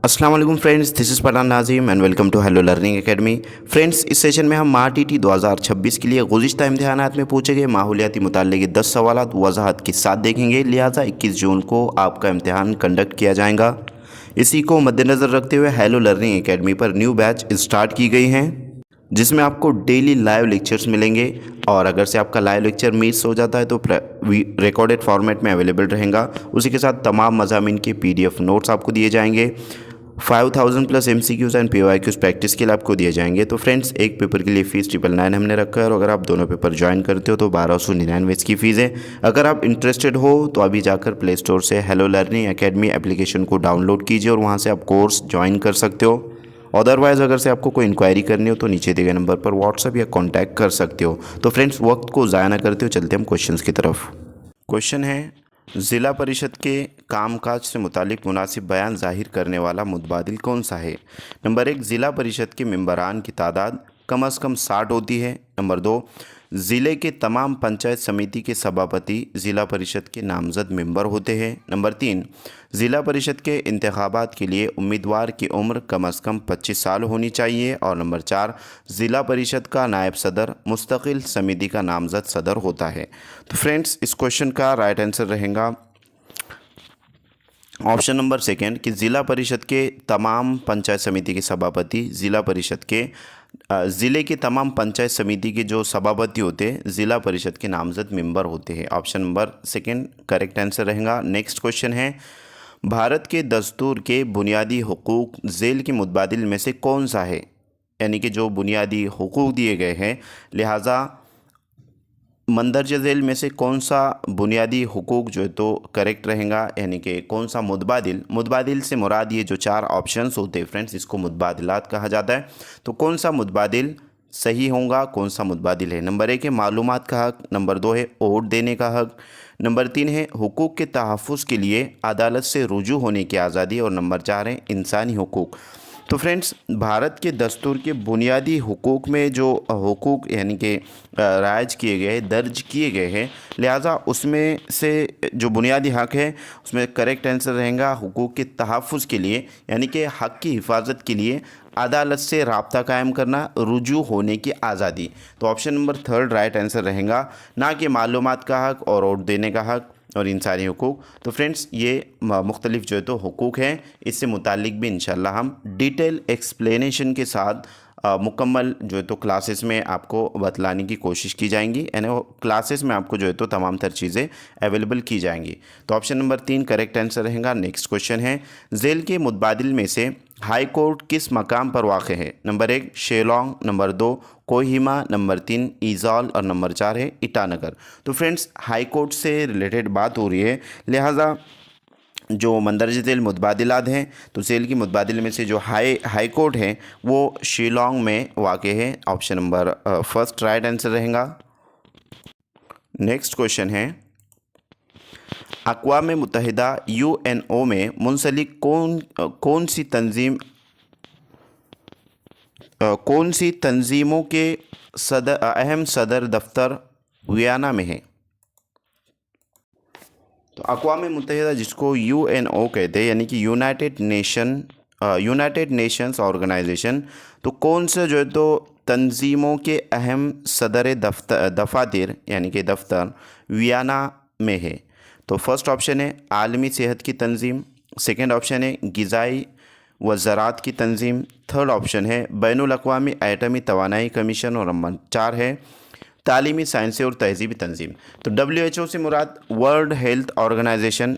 अस्सलाम वालेकुम friends, this is Pathan Nazim and welcome to hello learning academy. Friends, इस session में हम माटीटी 2026 के लिए गुज़िश्ता इम्तिहानात में पूछे गए माहौलियाती मुताल्लिक़ के 10 सवालात वज़ाहत के साथ देखेंगे। लिहाजा 21 जून को आपका इम्तिहान कंडक्ट किया जाएगा। इसी को मद्देनज़र रखते हुए हेलो लर्निंग एकेडमी पर न्यू बैच स्टार्ट की गई हैं, जिसमें आपको डेली लाइव लेक्चर्स मिलेंगे। और अगर से आपका लाइव लेक्चर मिस हो जाता है तो रिकॉर्डेड फॉर्मेट में अवेलेबल रहेगा। उसी के साथ तमाम मज़ामीन के PDF नोट्स आपको दिए जाएंगे। 5000 plus MCQs and PYQs practice के लिए आपको दिए जाएंगे। तो फ्रेंड्स, एक पेपर के लिए फ़ीस 999 हमने रखा है, और अगर आप दोनों पेपर ज्वाइन करते हो तो 1299 इसकी फ़ीस है। अगर आप इंटरेस्टेड हो तो अभी जाकर प्ले स्टोर से हेलो लर्निंग एकेडमी एप्लीकेशन को डाउनलोड कीजिए और वहाँ से आप कोर्स ज्वाइन कर सकते हो। अदरवाइज़ अगर से आपको कोई इंक्वायरी करनी हो तो नीचे दिए गए नंबर पर व्हाट्सअप या कॉन्टैक्ट कर सकते हो। तो फ्रेंड्स, वक्त को ज़ाया ना करते हो, चलते हम क्वेश्चन की तरफ। क्वेश्चन है, ज़िला परिषद के कामकाज से मुतालिक मुनासिब बयान ज़ाहिर करने वाला मुतबादिल कौन सा है? नंबर 1, ज़िला परिषद के मेंबरान की तादाद कम अज़ कम 60 होती है। नंबर 2, ज़िले के तमाम पंचायत समिति के सभापति ज़िला परिषद के नामज़द मेंबर होते हैं। नंबर 3, ज़िला परिषद के इंतखाबात के लिए उम्मीदवार की उम्र कम अज़ कम 25 साल होनी चाहिए। और नंबर 4, ज़िला परिषद का नायब सदर मुस्तकिल समिति का नामज़द सदर होता है। तो फ्रेंड्स, इस क्वेश्चन का राइट आंसर रहेगा ऑप्शन नंबर सेकेंड कि ज़िला परिषद के तमाम पंचायत समिति के सभापति ज़िला परिषद के ज़िले के तमाम पंचायत समिति के जो सभापति होते हैं ज़िला परिषद के नामज़द मेंबर होते हैं। Option number second correct answer रहेगा। नेक्स्ट क्वेश्चन है, भारत के दस्तूर के बुनियादी हुकूक झेल के मुतबादिल में से कौन सा है? यानी कि जो बुनियादी हुकूक दिए गए हैं, लिहाजा मंदरज झेल में से कौन सा बुनियादी हुकूक जो है तो करेक्ट रहेगा, यानी कि कौन सा मुतबादिल से मुराद ये जो 4 ऑप्शंस होते हैं फ्रेंड्स, इसको मुतबादिलात कहा जाता है। तो कौन सा मुतबादिल सही होगा, कौन सा मुतबादिल है? नंबर 1 है मालूमात का हक़, नंबर 2 है वोट देने का हक़, नंबर 3 है हुकूक के तहफ़्फ़ुज़ के लिए अदालत से रुजू होने की आज़ादी, और नंबर 4 है इंसानी हुकूक। तो फ्रेंड्स, भारत के दस्तूर के बुनियादी हुकूक में जो हुकूक यानी कि राइज किए गए हैं, दर्ज किए गए हैं, लिहाजा उसमें से जो बुनियादी हक़ है उसमें करेक्ट आंसर रहेगा हुकूक के तहफ़्फ़ुज़ के लिए, यानी कि हक़ की हिफाजत के लिए अदालत से राब्ता कायम करना, रुजू होने की आज़ादी। तो ऑप्शन नंबर 3 राइट आंसर रहेगा, ना कि मालूमात का हक़ और वोट देने का हक़ और इंसानी हुकूक। तो फ्रेंड्स, ये मुख्तलिफ जो है तो हुकूक हैं, इससे मुतालिक भी इंशाल्लाह हम डिटेल एक्सप्लेनेशन के साथ मुकम्मल जो है तो क्लासेस में आपको बतलाने की कोशिश की जाएंगी, यानी क्लासेस में आपको जो है तो तमाम तर चीज़ें अवेलेबल की जाएंगी। तो ऑप्शन नंबर 3 करेक्ट आंसर रहेगा। नेक्स्ट क्वेश्चन है, झेल के मुतबादिल में से हाई कोर्ट किस मकाम पर वाक़ है? Number 1 Shillong, number 2 Kohima, number 3 ईज़ाल, और नंबर 4 है ईटानगर। तो फ्रेंड्स, हाई कोर्ट से रिलेटेड बात हो रही है, लिहाजा जो मंदरज झेल मुतबादिलात हैं, तो झेल की मुतबादिल में से जो हाई कोर्ट है वो शिलांग में वाक़े है। Option number first right answer रहेगा। नेक्स्ट क्वेश्चन है, अक़वाम मुत्तहिदा UNO में मुंसलिक कौन सी तंजीमों के अहम सदर दफ्तर वियना में है? तो अक़वाम मुत्तहिदा जिसको UNO कहते हैं, यानी कि यूनाइटेड नेशंस ऑर्गेनाइजेशन, तो कौन से जो है तो तंजीमों के अहम सदर दफातर यानी कि दफ्तर वियना में है? तो फर्स्ट ऑप्शन है आलमी सेहत की तंजीम, सेकेंड ऑप्शन है ग़िज़ाई व ज़राअत की तंजीम, थर्ड ऑप्शन है बैनुल अक़वामी एटमी तवानाई कमीशन, और नंबर 4 है तालीमी साइंसी और तहजीबी तंजीम। तो WHO से मुराद वर्ल्ड हेल्थ ऑर्गेनाइजेशन,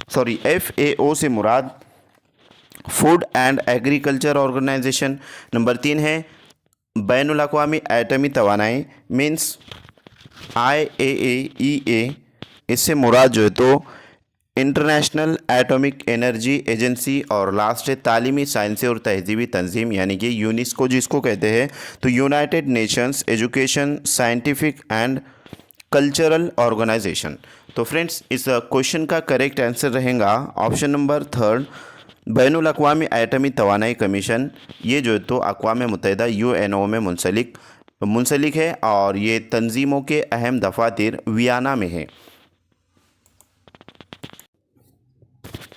FAO से मुराद food and agriculture organization, number 3 है बैनुल अक़वामी एटमी तवानाई मीन्स IAEA, इससे मुराद जो है तो इंटरनेशनल एटॉमिक एनर्जी एजेंसी, और लास्ट है तालीमी साइंसी और तहजीबी तंजीम, यानी कि यूनेस्को जिसको कहते हैं, तो United Nations educational scientific and cultural organization. तो फ्रेंड्स, इस क्वेश्चन का करेक्ट आंसर रहेगा ऑप्शन नंबर 3 बैनुल अक़वामी एटमी तवानाई कमीशन। ये जो है तो अक़वाम मुत्तहिदा UNO में मुंसलिक है, और ये तंजीमों के अहम दफातर वियना में है।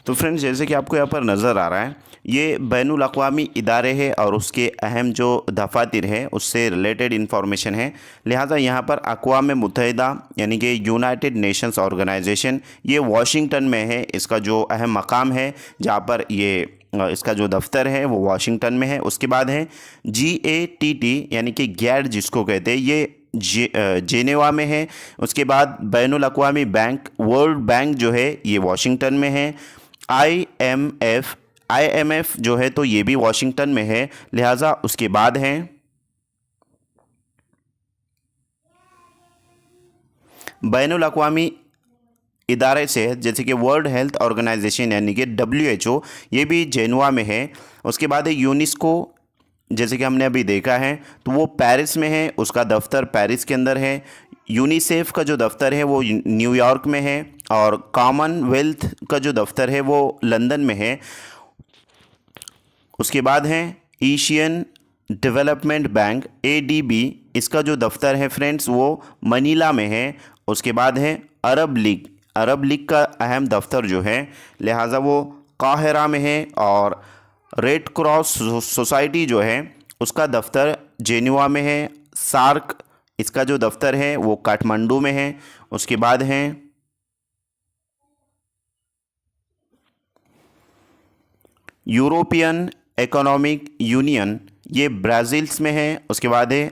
तो फ्रेंड्स, जैसे कि आपको यहाँ पर नज़र आ रहा है, ये बैनुल अक़वामी इदारे हैं और उसके अहम जो दफातर है उससे रिलेटेड इन्फॉर्मेशन है। लिहाजा यहाँ पर अक़वाम मुत्तहिदा यानी कि यूनाइटेड नेशंस ऑर्गेनाइजेशन, ये वाशिंगटन में है। इसका जो अहम मकाम है जहाँ पर ये इसका जो दफ्तर है वो वाशिंगटन में है। उसके बाद है GATT यानी कि गैड जिसको कहते हैं, ये जेनेवा में है। उसके बाद बैनुल अक़वामी बैंक, वर्ल्ड बैंक जो है ये वाशिंगटन में है। IMF जो है तो ये भी वाशिंगटन में है। लिहाजा उसके बाद हैं बैनुल अक़वामी इदारे से, जैसे कि वर्ल्ड हेल्थ ऑर्गेनाइजेशन यानी कि WHO, ये भी जेनेवा में है। उसके बाद है यूनेस्को, जैसे कि हमने अभी देखा है तो वो पेरिस में है, उसका दफ्तर पेरिस के अंदर है। यूनिसेफ का जो दफ्तर है वो न्यूयॉर्क में है और कॉमनवेल्थ का जो दफ्तर है वो लंदन में है। उसके बाद है एशियन डेवलपमेंट बैंक ADB, इसका जो दफ्तर है फ्रेंड्स वो मनीला में है। उसके बाद है अरब लीग का अहम दफ्तर जो है लिहाजा वो काहिरा में है। और रेड क्रॉस सोसाइटी जो है उसका दफ्तर जेनेवा में है। सार्क, इसका जो दफ्तर है वो काठमांडू में है। उसके बाद है यूरोपियन इकोनॉमिक यूनियन, ये ब्राज़ील्स में है। उसके बाद है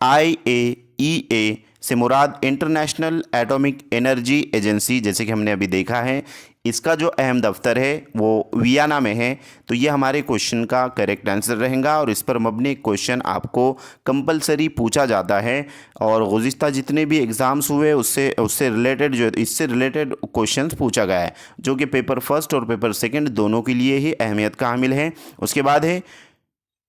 IAEA से मुराद इंटरनेशनल एटॉमिक एनर्जी एजेंसी, जैसे कि हमने अभी देखा है, इसका जो अहम दफ्तर है वो वियना में है। तो ये हमारे क्वेश्चन का करेक्ट आंसर रहेगा और इस पर मबनी क्वेश्चन आपको कंपलसरी पूछा जाता है। और गुज़िश्ता जितने भी एग्ज़ाम्स हुए उससे रिलेटेड जो इससे रिलेटेड क्वेश्चंस पूछा गया है, जो कि पेपर फर्स्ट और पेपर सेकंड दोनों के लिए ही अहमियत का हामिल है। उसके बाद है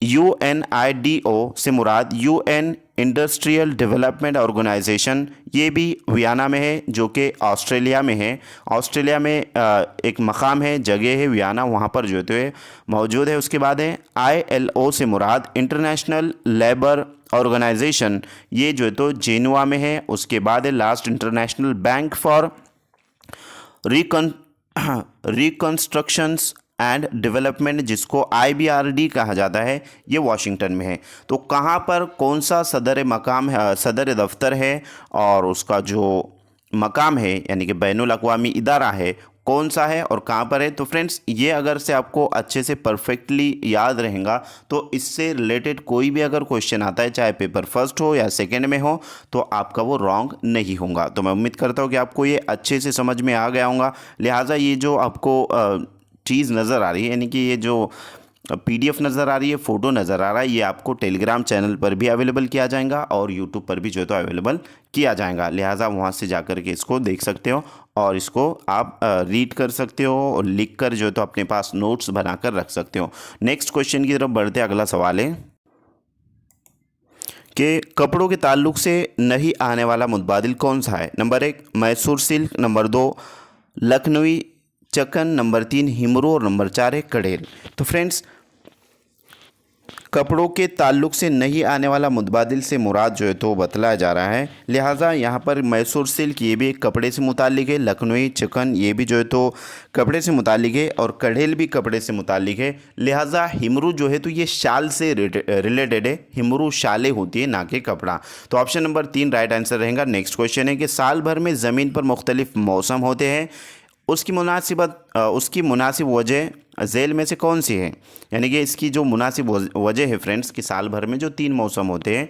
UNIDO से मुराद UN इंडस्ट्रियल डेवलपमेंट ऑर्गेनाइजेशन, ये भी वियना में है जो कि ऑस्ट्रेलिया में है। ऑस्ट्रेलिया में एक मकाम है, जगह है वियना, वहाँ पर जो है मौजूद है। उसके बाद है ILO से मुराद इंटरनेशनल लेबर ऑर्गेनाइजेशन, ये जो है तो जेनेवा में है। उसके बाद है last international bank for reconstructions and development, जिसको IBRD कहा जाता है, ये वाशिंगटन में है। तो कहाँ पर कौन सा सदर मकाम है, सदर दफ्तर है और उसका जो मकाम है यानी कि बैनुल अक़वामी इदारा है कौन सा है और कहाँ पर है। तो फ्रेंड्स, ये अगर से आपको अच्छे से परफेक्टली याद रहेगा तो इससे रिलेटेड कोई भी अगर क्वेश्चन आता है, चाहे पेपर फर्स्ट हो या सेकंड में हो, तो आपका वो रॉन्ग नहीं होगा। तो मैं उम्मीद करता हूँ कि आपको ये अच्छे से समझ में आ गया होगा। लिहाजा ये जो आपको चीज़ नज़र आ रही है, यानी कि ये जो PDF नज़र आ रही है, फ़ोटो नज़र आ रहा है, ये आपको टेलीग्राम चैनल पर भी अवेलेबल किया जाएगा और यूट्यूब पर भी जो है तो अवेलेबल किया जाएगा। लिहाजा वहाँ से जाकर के इसको देख सकते हो और इसको आप रीड कर सकते हो और लिख कर जो है तो अपने पास नोट्स बनाकर रख सकते हो। नेक्स्ट क्वेश्चन की तरफ बढ़ते, अगला सवाल है कि कपड़ों के ताल्लुक से नहीं आने वाला मुतबादिल कौन सा है। Number 1 Mysore silk, number 2 Lucknowi chikan, number 3 Himroo और नंबर 4 है कढ़ेल। तो फ्रेंड्स, कपड़ों के ताल्लुक से नहीं आने वाला मुतबादिल से मुराद जो है तो बतलाया जा रहा है। लिहाजा यहाँ पर मैसूर सिल्क ये भी एक कपड़े से मुतालिक है, लखनवी चिकन ये भी जो है तो कपड़े से मुतालिक है और कढ़ेल भी कपड़े से मुतालिक है। लिहाजा हिमरू जो है तो ये शाल से रिलेटेड है, हिमरू शालें होती है ना कि कपड़ा। तो ऑप्शन नंबर 3 राइट आंसर रहेगा। नेक्स्ट क्वेश्चन है कि साल भर में ज़मीन पर मुख्तलिफ मौसम होते हैं, उसकी मुनासिब वजह झेल में से कौन सी है। यानी कि इसकी जो मुनासिब वजह है फ्रेंड्स कि साल भर में जो 3 मौसम होते हैं,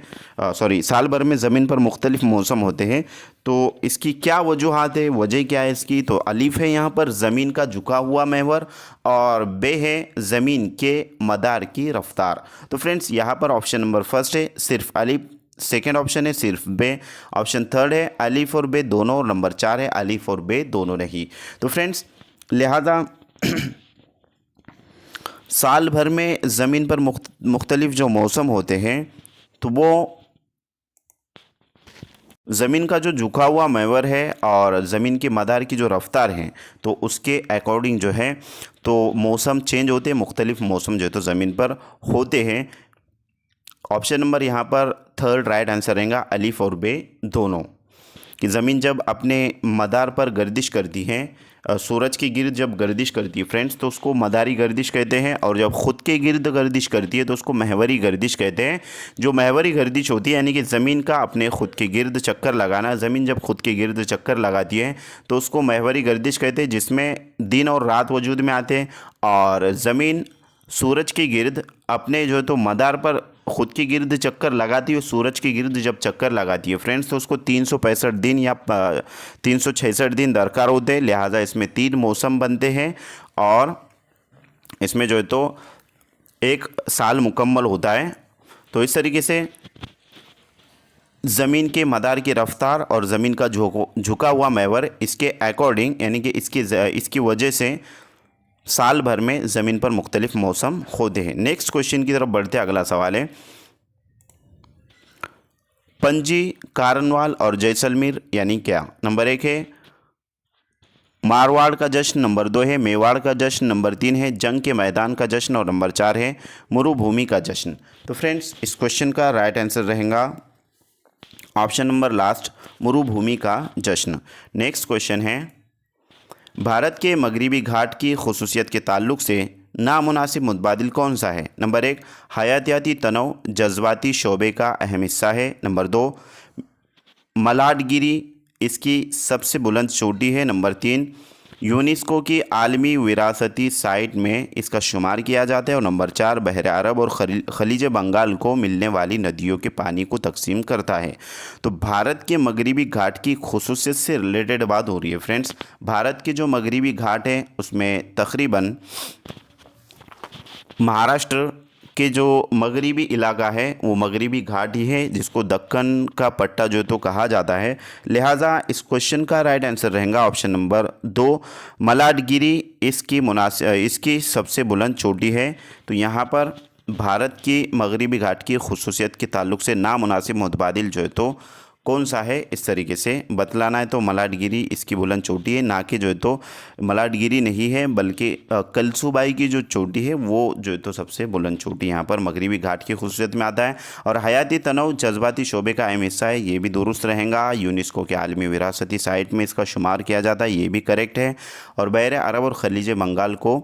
साल भर में ज़मीन पर मुख्तलिफ मौसम होते हैं, तो इसकी क्या वजूहात है, वजह क्या है इसकी। तो अलीफ है यहाँ पर ज़मीन का झुका हुआ महवर और बे है ज़मीन के मदार की रफ्तार। तो फ्रेंड्स, यहाँ पर ऑप्शन नंबर फर्स्ट है सिर्फ अलीफ, सेकेंड ऑप्शन है सिर्फ बे, ऑप्शन थर्ड है अलीफ और बे दोनों और नंबर 4 है अलीफ और बे दोनों नहीं। तो फ्रेंड्स, लिहाजा साल भर में ज़मीन पर मुख्तलिफ जो मौसम होते हैं तो वो ज़मीन का जो झुका हुआ महवर है और ज़मीन के मदार की जो रफ़्तार है तो उसके अकॉर्डिंग जो है तो मौसम चेंज होते हैं, मुख्तलिफ मौसम जो है तो ज़मीन पर होते हैं। ऑप्शन नंबर यहाँ पर थर्ड राइट आंसर रहेगा अलीफ और बे दोनों, कि ज़मीन जब अपने मदार पर गर्दिश करती है सूरज की गिर्द जब गर्दिश करती है फ्रेंड्स तो उसको मदारी गर्दिश कहते हैं, और जब खुद के गिर्द गर्दिश करती है तो उसको महवरी गर्दिश कहते हैं। जो महवरी गर्दिश होती है यानी कि ज़मीन का अपने खुद के गिर्द चक्कर लगाना, ज़मीन जब खुद के गिर्द चक्कर लगाती है तो उसको महवरी गर्दिश कहते हैं, जिसमें दिन और रात वजूद में आते हैं, और ज़मीन सूरज की गिर्द अपने जो है तो मदार पर खुद की गिर्द चक्कर लगाती है। सूरज की गिर्द जब चक्कर लगाती है फ्रेंड्स तो उसको 365 दिन या 366 दिन दरकार होते हैं। लिहाजा इसमें 3 मौसम बनते हैं और इसमें जो है तो एक साल मुकम्मल होता है। तो इस तरीके से ज़मीन के मदार की रफ्तार और ज़मीन का झुका हुआ महवर, इसके अकॉर्डिंग यानी कि इसकी वजह से साल भर में ज़मीन पर मुख्तलिफ मौसम होते हैं। नेक्स्ट क्वेश्चन की तरफ बढ़ते हैं। अगला सवाल है, पंजी, कारणवाल और जैसलमेर यानी क्या? नंबर 1 है मारवाड़ का जश्न, नंबर 2 है मेवाड़ का जश्न, नंबर 3 है जंग के मैदान का जश्न और नंबर 4 है मरुभूमि का जश्न। तो फ्रेंड्स इस क्वेश्चन का राइट आंसर रहेगा ऑप्शन नंबर लास्ट, मरुभूमि का जश्न। नेक्स्ट क्वेश्चन है, भारत के मगरिबी घाट की खुसूसियत के ताल्लुक से नामुनासिब मुतबादिल कौन सा है? नंबर 1 हयातियाती तनव जज्बाती शोबे का अहम हिस्सा है, नंबर 2 मलाडगिरी इसकी सबसे बुलंद चोटी है, नंबर 3 यूनेस्को की आलमी विरासती साइट में इसका शुमार किया जाता है, और नंबर 4 बहर अरब और खलीज बंगाल को मिलने वाली नदियों के पानी को तकसीम करता है। तो भारत के मगरिबी घाट की खुसूसियत से रिलेटेड बात हो रही है फ्रेंड्स। भारत के जो मगरिबी घाट है उसमें तकरीबन महाराष्ट्र के जो मगरिबी इलाका है वो मगरिबी घाट ही है, जिसको दक्कन का पट्टा जो तो कहा जाता है। लिहाजा इस क्वेश्चन का राइट आंसर रहेगा ऑप्शन नंबर 2 मलाडगिरी इसकी सबसे बुलंद चोटी है। तो यहाँ पर भारत की मगरिबी घाट की खुसूसियत के ताल्लुक से नामुनासिब मुतबादिल जो है तो कौन सा है, इस तरीके से बतलाना है। तो मलाडगिरी इसकी बुलंद चोटी है, ना कि जो है तो मलाडगिरी नहीं है बल्कि कलसूबाई की जो चोटी है वो जो है तो सबसे बुलंद चोटी यहाँ पर मगरिबी घाट की खुसूसियत में आता है। और हयाती तनव जज्बाती शोबे का अहम हिस्सा है, ये भी दुरुस्त रहेगा। यूनेस्को के आलमी विरासती साइट में इसका शुमार किया जाता है, ये भी करेक्ट है। और बहर अरब और खलीज बंगाल को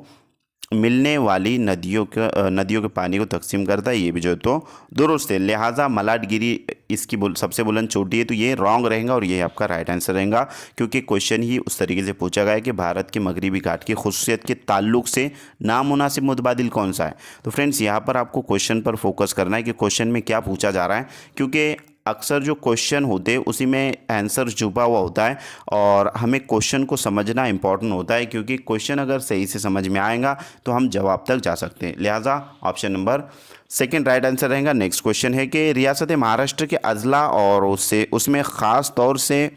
मिलने वाली नदियों के पानी को तकसीम करता है, ये भी जो है तो दुरुस्त है। लिहाजा मलाडगिरी इसकी सबसे बुलंद चोटी है, तो ये रॉन्ग रहेगा और ये आपका राइट आंसर रहेगा, क्योंकि क्वेश्चन ही उस तरीके से पूछा गया है कि भारत के मगरिबी घाट की खुसूसियत के ताल्लुक से नामुनासिब मुतबादिल कौन सा है। तो फ्रेंड्स यहाँ पर आपको क्वेश्चन पर फोकस करना है कि क्वेश्चन में क्या पूछा जा रहा है, क्योंकि अक्सर जो क्वेश्चन होते हैं उसी में आंसर छुपा हुआ होता है और हमें क्वेश्चन को समझना इंपॉर्टेंट होता है, क्योंकि क्वेश्चन अगर सही से समझ में आएगा तो हम जवाब तक जा सकते हैं। लिहाजा ऑप्शन नंबर 2 राइट आंसर रहेगा। नेक्स्ट क्वेश्चन है कि रियासत महाराष्ट्र के अजला और उसमें ख़ास तौर से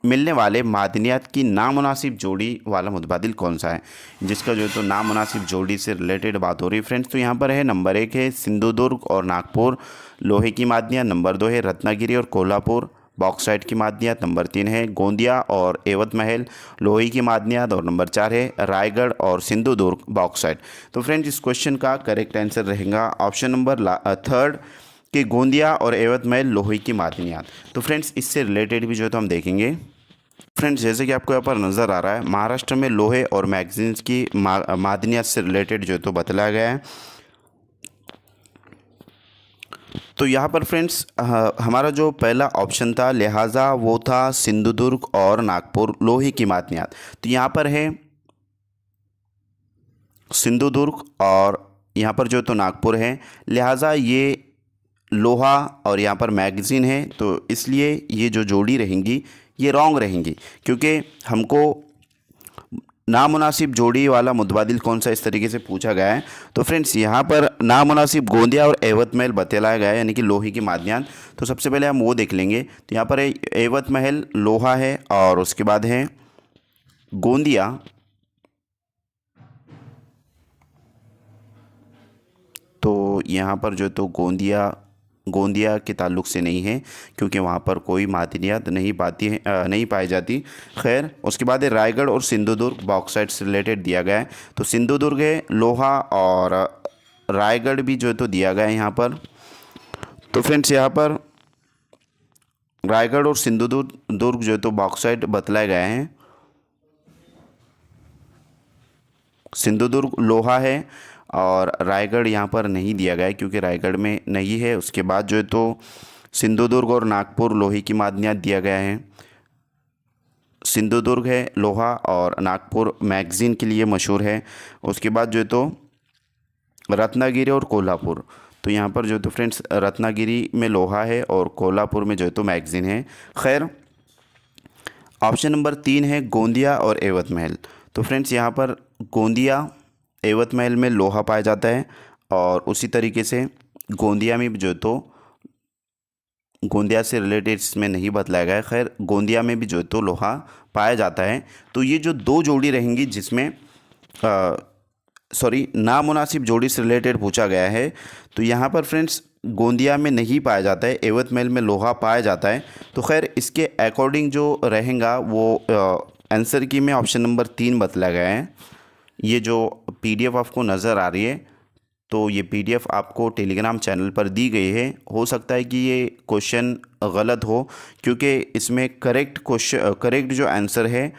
मिलने वाले मादनियात की नामुनासिब जोड़ी वाला मुतबादिल कौन सा है, जिसका जो है तो नामुनासिब जोड़ी से रिलेटेड बात हो रही है फ्रेंड्स। तो यहाँ पर है नंबर 1 है सिंधुदुर्ग और नागपुर लोहे की मादनियात, नंबर 2 है रत्नागिरी और कोल्हापुर बॉक्साइट की मादनियात, नंबर 3 है गोंदिया और एवत महल लोहे की मादनियात, और नंबर 4 है रायगढ़ और सिंधुदुर्ग बॉक्साइट। तो फ्रेंड्स इस क्वेश्चन का करेक्ट आंसर रहेगा ऑप्शन नंबर 3 कि गोंदिया और एवत महल लोहे की मादनियात। तो फ्रेंड्स इससे रिलेटेड भी जो है तो हम देखेंगे। फ्रेंड्स जैसे कि आपको यहाँ पर नज़र आ रहा है महाराष्ट्र में लोहे और मैगजीन्स की मादनियात से रिलेटेड जो है तो बतलाया गया है। तो यहाँ पर फ्रेंड्स हमारा जो पहला ऑप्शन था लिहाजा वो था सिंधुदुर्ग और नागपुर लोहे की मादनियात। तो यहाँ पर है सिंधुदुर्ग और यहाँ पर जो तो नागपुर है, लिहाजा ये लोहा और यहाँ पर मैगज़ीन है, तो इसलिए ये जो जोड़ी रहेंगी ये रॉन्ग रहेंगी, क्योंकि हमको नामुनासिब जोड़ी वाला मुतबादिल कौन सा इस तरीके से पूछा गया है। तो फ्रेंड्स यहाँ पर नामुनासिब गोंदिया और एवत महल बतलाया गया है, यानी कि लोहे की मादनियात। तो सबसे पहले हम वो देख लेंगे। तो यहाँ पर है एवत महल लोहा है और उसके बाद है गोंदिया तो यहाँ पर जो तो गोंदिया के ताल्लुक से नहीं है, क्योंकि वहाँ पर कोई मादनियात नहीं पाई जाती। खैर उसके बाद है रायगढ़ और सिंधुदुर्ग बॉक्साइट से रिलेटेड दिया गया है। तो सिंधुदुर्ग है लोहा और रायगढ़ भी जो है तो दिया गया है यहाँ पर। तो फ्रेंड्स यहाँ पर रायगढ़ और सिंधुदुर्ग जो है तो बॉक्साइट बतलाए गए हैं। सिंधुदुर्ग लोहा है, और रायगढ़ यहाँ पर नहीं दिया गया है क्योंकि रायगढ़ में नहीं है। उसके बाद जो है तो सिंधुदुर्ग और नागपुर लोहे की मादनियात दिया गया है। सिंधुदुर्ग है लोहा, और नागपुर मैगज़ीन के लिए मशहूर है। उसके बाद जो है तो रत्नागिरी और कोल्हापुर, तो यहाँ पर जो है तो फ्रेंड्स रत्नागिरी में लोहा है और कोल्हापुर में जो है तो मैगज़ीन है। खैर, ऑप्शन नंबर 3 है गोंदिया और एवत महल। तो फ्रेंड्स यहाँ पर गोंदिया एवत महल में लोहा पाया जाता है, और उसी तरीके से गोंदिया में भी जो है तो गोंदिया से रिलेटेड इसमें नहीं बतलाया गया है। खैर, गोंदिया में भी जो है तो लोहा पाया जाता है। तो ये जो दो जोड़ी रहेंगी जिसमें नामुनासिब जोड़ी से रिलेटेड पूछा गया है, तो यहाँ पर फ्रेंड्स गोंदिया में नहीं पाया जाता है, एवत महल में लोहा पाया जाता है। तो खैर, इसके अकॉर्डिंग जो रहेगा वो आंसर की में ऑप्शन नंबर 3 बतलाया गया है। ये जो PDF आपको नज़र आ रही है, तो ये PDF आपको टेलीग्राम चैनल पर दी गई है। हो सकता है कि ये क्वेश्चन गलत हो, क्योंकि इसमें करेक्ट जो आंसर है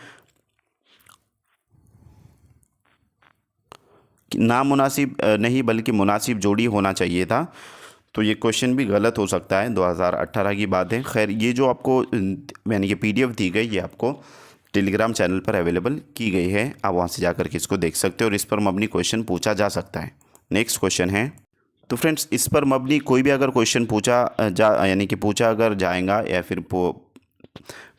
नामुनासिब नहीं बल्कि मुनासिब जोड़ी होना चाहिए था। तो ये क्वेश्चन भी गलत हो सकता है, 2018 की बात है। खैर, ये जो आपको यानी कि PDF दी गई, ये आपको टेलीग्राम चैनल पर अवेलेबल की गई है। आप वहाँ से जाकर के इसको देख सकते हो और इस पर मबनी क्वेश्चन पूछा जा सकता है। नेक्स्ट क्वेश्चन है, तो फ्रेंड्स इस पर मबनी कोई भी अगर क्वेश्चन पूछा अगर जाएगा या फिर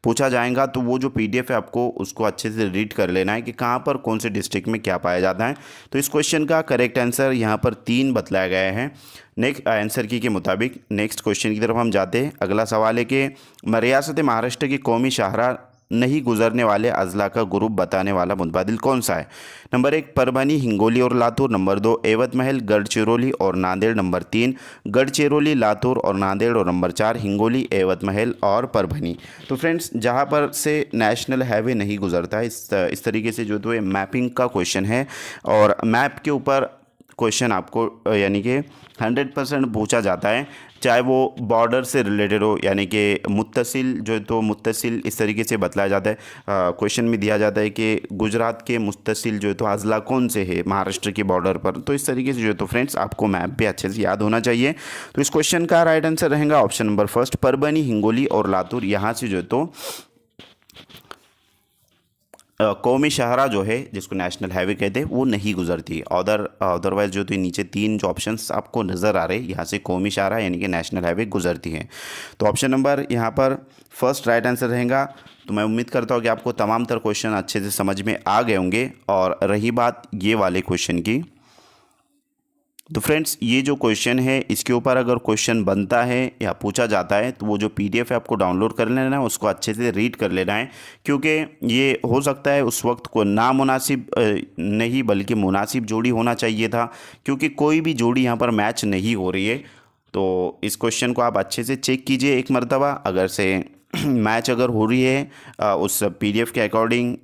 पूछा जाएगा, तो वो जो PDF है आपको उसको अच्छे से रीड कर लेना है कि कहाँ पर कौन से डिस्ट्रिक्ट में क्या पाया जाता है। तो इस क्वेश्चन का करेक्ट आंसर यहाँ पर 3 बतलाया गया है नेक्स्ट आंसर की के मुताबिक। नेक्स्ट क्वेश्चन की तरफ हम जाते हैं। अगला सवाल है कि रियासत महाराष्ट्र की कौमी शाहराह नहीं गुजरने वाले अजला का ग्रुप बताने वाला मुतबादिल कौन सा है? नंबर 1 परभनी, हिंगोली और लातूर। नंबर 2 एवत महल, गढ़चिरौली और नांदेड़। नंबर 3 गढ़चिरौली, लातूर और नांदेड़। और नंबर 4 हिंगोली, एवत महल और परभनी। तो फ्रेंड्स, जहाँ पर से नेशनल हाईवे नहीं गुजरता है, इस तरीके से जो तो ये मैपिंग का क्वेश्चन है, और मैप के ऊपर क्वेश्चन आपको यानी कि 100% पूछा जाता है, चाहे वो बॉर्डर से रिलेटेड हो, यानी कि मुत्तसिल जो है तो मुत्तसिल इस तरीके से बतलाया जाता है। क्वेश्चन में दिया जाता है कि गुजरात के मुत्तसिल जो है तो अजला कौन से है महाराष्ट्र के बॉर्डर पर। तो इस तरीके से जो है तो फ्रेंड्स आपको मैप भी अच्छे से याद होना चाहिए। तो इस क्वेश्चन का राइट आंसर रहेगा ऑप्शन नंबर 1 परभनी, हिंगोली और लातूर। यहाँ से जो है तो कौमी शाहरा जो है जिसको नेशनल हाईवे कहते हैं वो नहीं गुजरती। अदरवाइज जो तो नीचे 3 जो ऑप्शंस आपको नज़र आ रहे हैं, यहाँ से कौमी शाहरा यानी कि नेशनल हाईवे गुजरती है। तो ऑप्शन नंबर यहाँ पर फर्स्ट राइट आंसर रहेगा। तो मैं उम्मीद करता हूँ कि आपको तमाम तर क्वेश्चन अच्छे से समझ में आ गए होंगे। और रही बात ये वाले क्वेश्चन की, तो फ्रेंड्स ये जो क्वेश्चन है इसके ऊपर अगर क्वेश्चन बनता है या पूछा जाता है, तो वो जो PDF है आपको डाउनलोड कर लेना है, उसको अच्छे से रीड कर लेना है, क्योंकि ये हो सकता है उस वक्त को नामुनासिब नहीं बल्कि मुनासिब जोड़ी होना चाहिए था, क्योंकि कोई भी जोड़ी यहाँ पर मैच नहीं हो रही है। तो इस क्वेश्चन को आप अच्छे से चेक कीजिए एक मरतबा, अगर से मैच अगर हो रही है उस PDF के अकॉर्डिंग,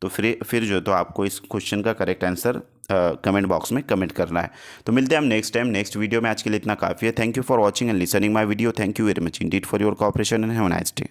तो फिर जो तो आपको इस क्वेश्चन का करेक्ट आंसर कमेंट बॉक्स में कमेंट करना है। तो मिलते हैं हम नेक्स्ट टाइम नेक्स्ट वीडियो में। आज के लिए इतना काफ़ी है। Thank you for watching and listening my video. Thank you very much Indeed for your cooperation and have a nice day.